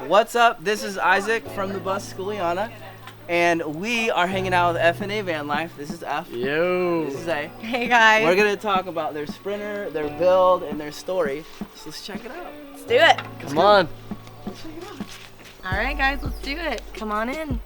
What's up? This is Isaac from the bus Schooliana, and we are hanging out with F&A Van Life. This is F. Yo. This is A. Hey guys. We're gonna talk about their sprinter, their build, and their story. So let's check it out. Let's do it. Come on. Let's check it out. All right, guys, let's do it. Come on in.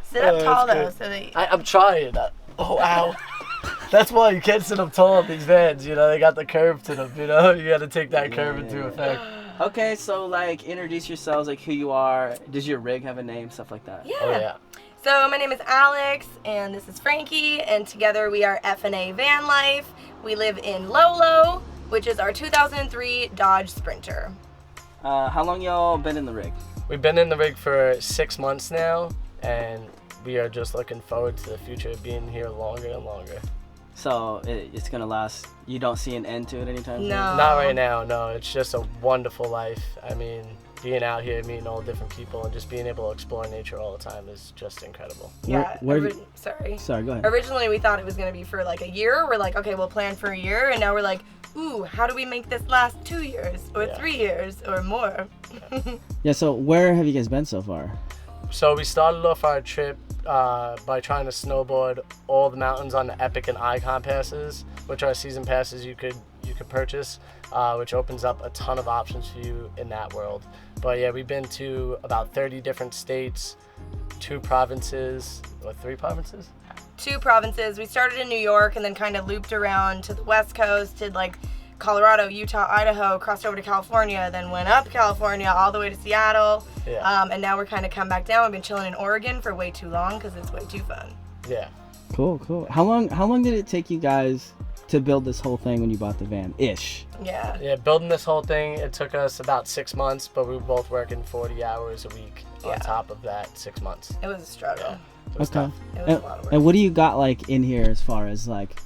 Sit up tall though, so that I'm trying. Oh, ow. That's why you can't sit up tall in these vans, you know, they got the curve to them, you know? You gotta take that curve into effect. Okay, so like introduce yourselves, like who you are. Does your rig have a name, stuff like that? yeah. Oh, yeah. So my name is Alex, and this is Frankie, and together we are F&A Van Life. We live in Lolo, which is our 2003 Dodge Sprinter. How long y'all been in the rig? We've been in the rig for 6 months now, and we are just looking forward to the future of being here longer and longer. So it's gonna last. You don't see an end to it anytime soon? No. Not right now, no. It's just a wonderful life. I mean, being out here, meeting all different people, and just being able to explore nature all the time is just incredible. Yeah. Sorry, go ahead. Originally, we thought it was going to be for like a year. We're like, okay, we'll plan for a year. And now we're like, ooh, how do we make this last 2 years or 3 years or more? Yeah, so where have you guys been so far? So we started off our trip by trying to snowboard all the mountains on the Epic and Icon passes, which are season passes you could purchase, which opens up a ton of options for you in that world. But yeah, we've been to about 30 different states, 2 provinces, or 3 provinces? 2 provinces. We started in New York and then kind of looped around to the West Coast, did like Colorado, Utah, Idaho, crossed over to California, then went up California all the way to Seattle. Yeah. And now we're kind of come back down. We've been chilling in Oregon for way too long because it's way too fun. Yeah. Cool. How long did it take you guys to build this whole thing when you bought the van? Ish. Yeah. Yeah, building this whole thing, it took us about 6 months, but we were both working 40 hours a week on top of that 6 months. It was a struggle. Yeah. It was Okay. tough. It was a lot of work. And what do you got like in here as far as like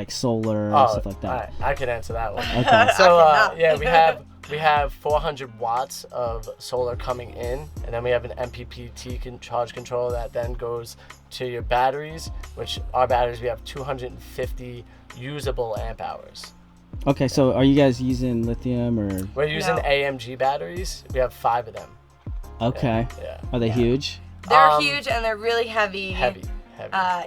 solar and stuff like that? I could answer that one. Okay. So I cannot. yeah, we have 400 watts of solar coming in, and then we have an MPPT charge controller that then goes to your batteries, which our batteries, we have 250 usable amp hours. Okay, so are you guys using lithium or? We're using No. AMG batteries. We have 5 of them. Okay. Yeah. Are they huge? They're huge and they're really heavy. Heavy.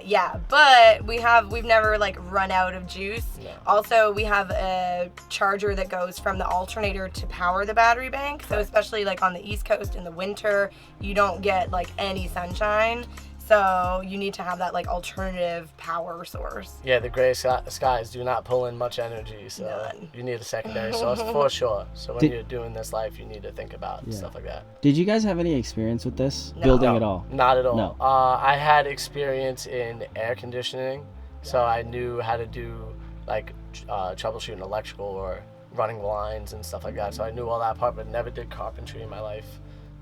Yeah, but we've never like run out of juice. No. Also, we have a charger that goes from the alternator to power the battery bank. So especially like on the East Coast in the winter, you don't get like any sunshine. So you need to have that like alternative power source. Yeah, the gray skies do not pull in much energy, so None. you need a secondary source for sure. So when Did- you're doing this life, you need to think about stuff like that. Did you guys have any experience with this No. building No, at all? Not at all. No. I had experience in air conditioning, so I knew how to do like troubleshooting electrical or running lines and stuff like that. So I knew all that part, but never did carpentry in my life.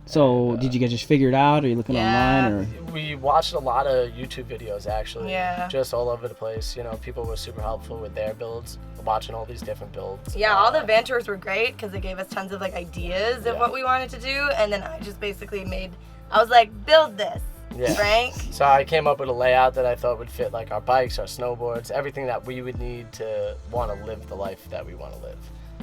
So And, did you guys just figure it out? Or are you looking Yeah. online or? We watched a lot of YouTube videos actually, Yeah. just all over the place. You know, people were super helpful with their builds, watching all these different builds. Yeah, all the van tours were great because they gave us tons of like ideas of what we wanted to do, and then I just basically I was like, build this, Yeah. Frank. So I came up with a layout that I thought would fit like our bikes, our snowboards, everything that we would need to want to live the life that we want to live.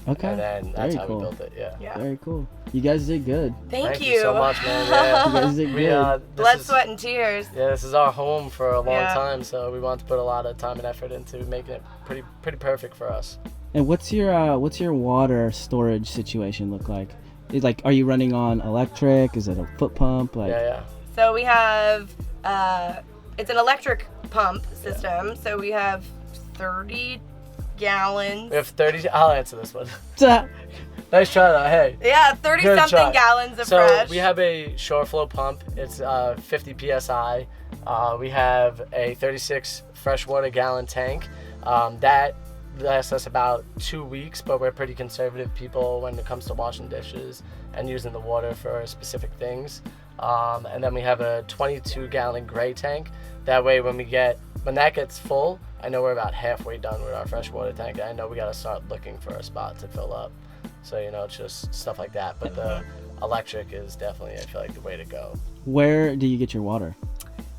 Okay. And then that's Very how cool. we built it. Yeah. Yeah. Very cool. You guys did good. Thank you so much, man. You Yeah. guys did We, good. this Blood, is- sweat, and tears. Yeah, this is our home for a long Yeah. time, so we want to put a lot of time and effort into making it pretty perfect for us. And what's your water storage situation look like? Are you running on electric? Is it a foot pump? Yeah. So we have, it's an electric pump system. So we have 30 gallons. We have 30. I'll answer this one. Yeah. Nice try, though. Hey. Yeah, 30 Good something try. gallons of So fresh. we have a shore flow pump. It's 50 psi. We have a 36 freshwater gallon tank. That lasts us about 2 weeks, but we're pretty conservative people when it comes to washing dishes and using the water for specific things. And then we have a 22 gallon gray tank. That way when that gets full, I know we're about halfway done with our freshwater tank. I know we got to start looking for a spot to fill up. So, it's just stuff like that. But the electric is definitely, I feel like, the way to go. Where do you get your water?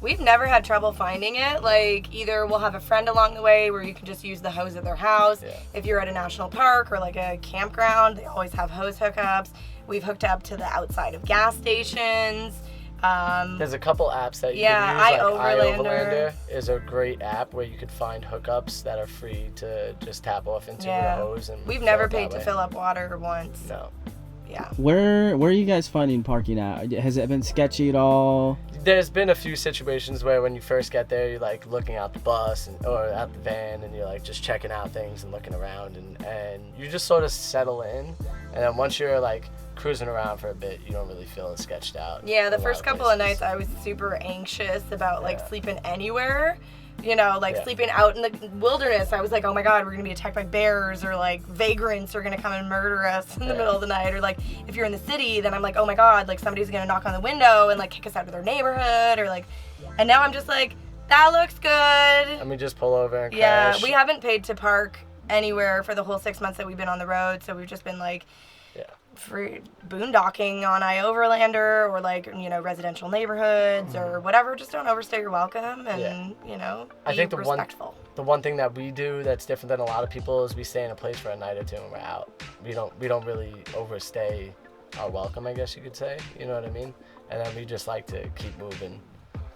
We've never had trouble finding it. Like, either we'll have a friend along the way where you can just use the hose at their house. Yeah. If you're at a national park or like a campground, they always have hose hookups. We've hooked up to the outside of gas stations. There's a couple apps that you Yeah, can use, iOverlander is a great app where you could find hookups that are free to just tap off into your hose. And we've fill never it that paid to way. fill up water once. No. Yeah. Where are you guys finding parking at? Has it been sketchy at all? There's been a few situations where when you first get there, you're like looking out the bus or out the van, and you're like just checking out things and looking around, and you just sort of settle in. And then once you're like cruising around for a bit, you don't really feel as sketched out. Yeah, the in a first lot of couple of places. nights I was super anxious about like Yeah. sleeping anywhere. You know, like Yeah. sleeping out in the wilderness. I was like, oh my God, we're gonna be attacked by bears, or like vagrants are gonna come and murder us in the middle of the night. Or like if you're in the city, then I'm like, oh my God, like somebody's gonna knock on the window and like kick us out of their neighborhood, or like, and now I'm just like, that looks good. Let me just pull over and Yeah, crash. we haven't paid to park anywhere for the whole 6 months that we've been on the road, so we've just been like free boondocking on iOverlander, or like, you know, residential neighborhoods or whatever. Just don't overstay your welcome, and you know, be I think the respectful. The one thing that we do that's different than a lot of people is we stay in a place for a night or two and we're out. We don't really overstay our welcome, I guess you could say. You know what I mean? And then we just like to keep moving,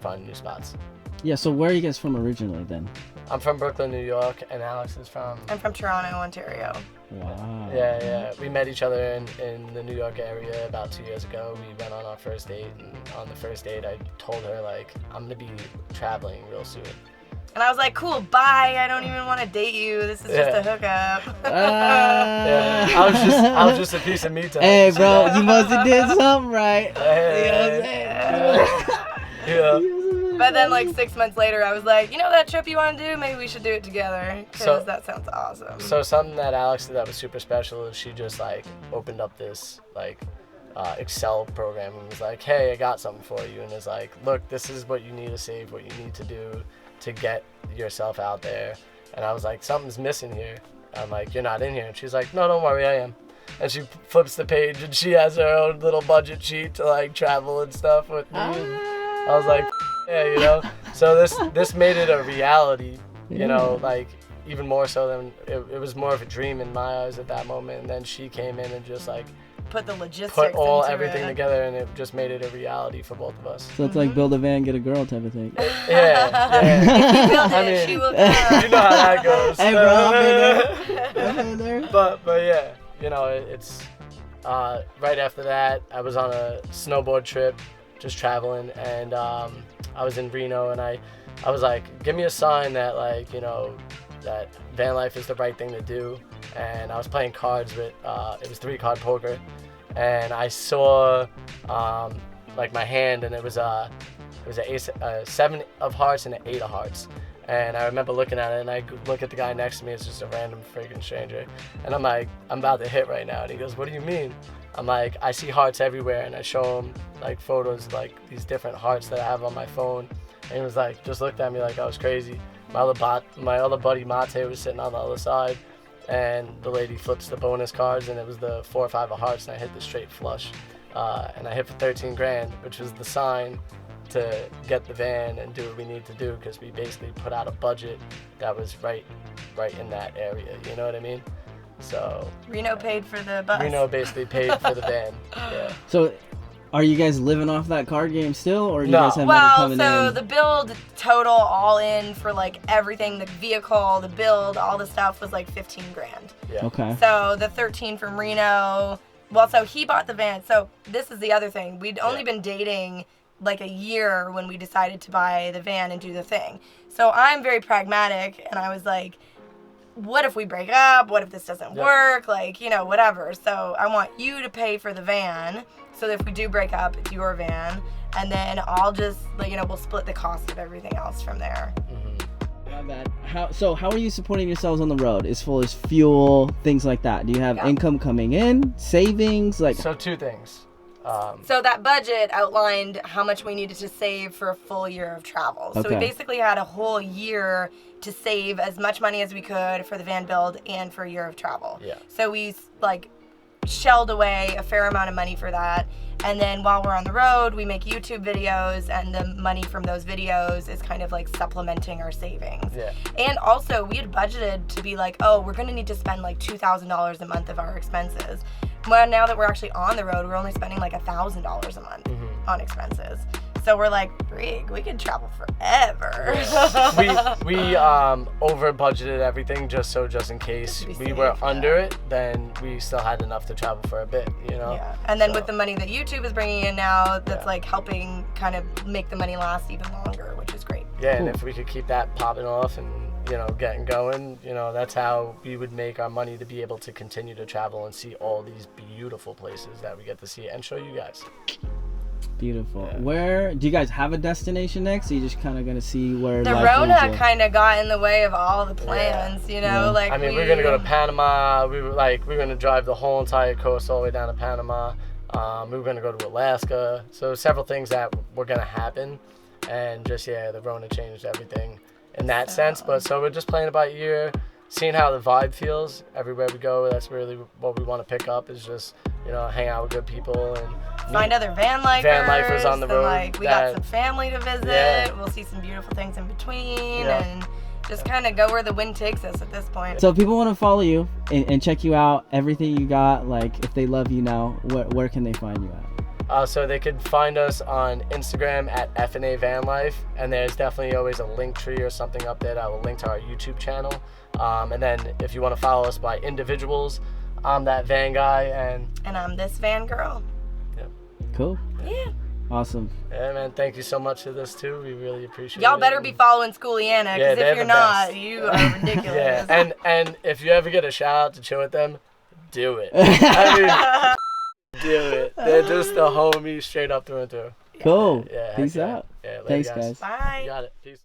find new spots. Yeah, so where are you guys from originally then? I'm from Brooklyn, New York, and Alex is from... I'm from Toronto, Ontario. Wow. Yeah. We met each other in the New York area about 2 years ago. We went on our first date, and on the first date, I told her, like, I'm going to be traveling real soon. And I was like, cool, bye. I don't even want to date you. This is just a hookup. Yeah, I was just a piece of meat to her. Hey, bro, you must have did something right. Hey. You know what I'm saying? Yeah. But then like 6 months later, I was like, you know that trip you want to do? Maybe we should do it together, because So- that sounds awesome. So something that Alex did that was super special is she just like opened up this like Excel program and was like, hey, I got something for you, and is like, look, this is what you need to save, what you need to do to get yourself out there. And I was like, something's missing here. I'm like, you're not in here. And she's like, no, don't worry, I am. And she flips the page and she has her own little budget sheet to like travel and stuff with me. And I was like, yeah, you know. So this made it a reality, you know, like even more so than it was more of a dream in my eyes at that moment. And then she came in and just like put the logistics put into everything it. together, and it just made it a reality for both of us. So it's like build a van, get a girl type of thing. Yeah. If you build I it, mean, she will come. You know how that goes. Hey, bro, I'm in there. I'm in there. But yeah, you know, it's right after that, I was on a snowboard trip, just traveling, and I was in Reno, and I was like, give me a sign that, like, you know, that van life is the right thing to do. And I was playing cards with, it was 3-card poker, and I saw like my hand, and it was a 7 of hearts and an 8 of hearts. And I remember looking at it, and I look at the guy next to me. It's just a random freaking stranger. And I'm like, I'm about to hit right now. And he goes, what do you mean? I'm like, I see hearts everywhere. And I show him like photos of like these different hearts that I have on my phone. And he was like, just looked at me like I was crazy. My other buddy Mate was sitting on the other side. And the lady flips the bonus cards, and it was the 4 or 5 of hearts. And I hit the straight flush. And I hit for 13 grand, which was the sign to get the van and do what we need to do, because we basically put out a budget that was right in that area, you know what I mean? So Reno paid for the bus. Reno basically paid for the van. Yeah. So are you guys living off that card game still, or do you No. guys have money Well, coming so in? the build total all in for like everything, the vehicle, the build, all the stuff was like 15 grand. Yeah. Okay. So the 13 from Reno, well, so he bought the van. So this is the other thing. We'd only been dating like a year when we decided to buy the van and do the thing. So I'm very pragmatic, and I was like, what if we break up? What if this doesn't work? Like, you know, whatever. So I want you to pay for the van, so that if we do break up, it's your van. And then I'll just, like, you know, we'll split the cost of everything else from there. My bad. How are you supporting yourselves on the road as far as fuel, things like that? Do you have income coming in, savings? Like, So 2 things. So that budget outlined how much we needed to save for a full year of travel. So we Okay. basically had a whole year to save as much money as we could for the van build and for a year of travel. Yeah. So we like shelled away a fair amount of money for that. And then while we're on the road, we make YouTube videos, and the money from those videos is kind of like supplementing our savings. Yeah. And also, we had budgeted to be like, oh, we're going to need to spend like $2,000 a month of our expenses. Well, now that we're actually on the road, we're only spending like $1,000 a month on expenses. So we're like, Brig, we could travel forever. Yeah. we over budgeted everything just in case we were under it, then we still had enough to travel for a bit, you know? Yeah. And then with the money that YouTube is bringing in now, that's like helping kind of make the money last even longer, which is great. Yeah, and if we could keep that popping off and, you know, getting going, you know, that's how we would make our money to be able to continue to travel and see all these beautiful places that we get to see and show you guys. Beautiful. Yeah. Where do you guys have a destination next? Or you just kind of gonna see where the Rona kind of got in the way of all the plans, you know. Like I mean, we're gonna go to Panama. We're gonna drive the whole entire coast all the way down to Panama. We were gonna go to Alaska. So several things that were gonna happen, and just the Rona changed everything in that sense. But so we're just playing it by ear, seeing how the vibe feels everywhere we go. That's really what we want to pick up, is just, you know, hang out with good people and find other van lifers on the road. Like, we got some family to visit. Yeah. We'll see some beautiful things in between, and just kind of go where the wind takes us at this point. So if people want to follow you and check you out, everything you got, like if they love you now, where can they find you at? So they could find us on Instagram at FNA Van Life, and there's definitely always a link tree or something up there that will link to our YouTube channel. And then if you want to follow us by individuals, I'm that van guy, and I'm this van girl. Yep. Cool. Yeah. Awesome. Yeah, man. Thank you so much for this too. We really appreciate it. Y'all better be following Schooliana, because if you're not, you are ridiculous. And if you ever get a shout out to chill with them, do it. I mean, do it. They're just the homies straight up through and through. Cool. Yeah. Peace out. Yeah. Thanks, guys. Bye. You got it. Peace.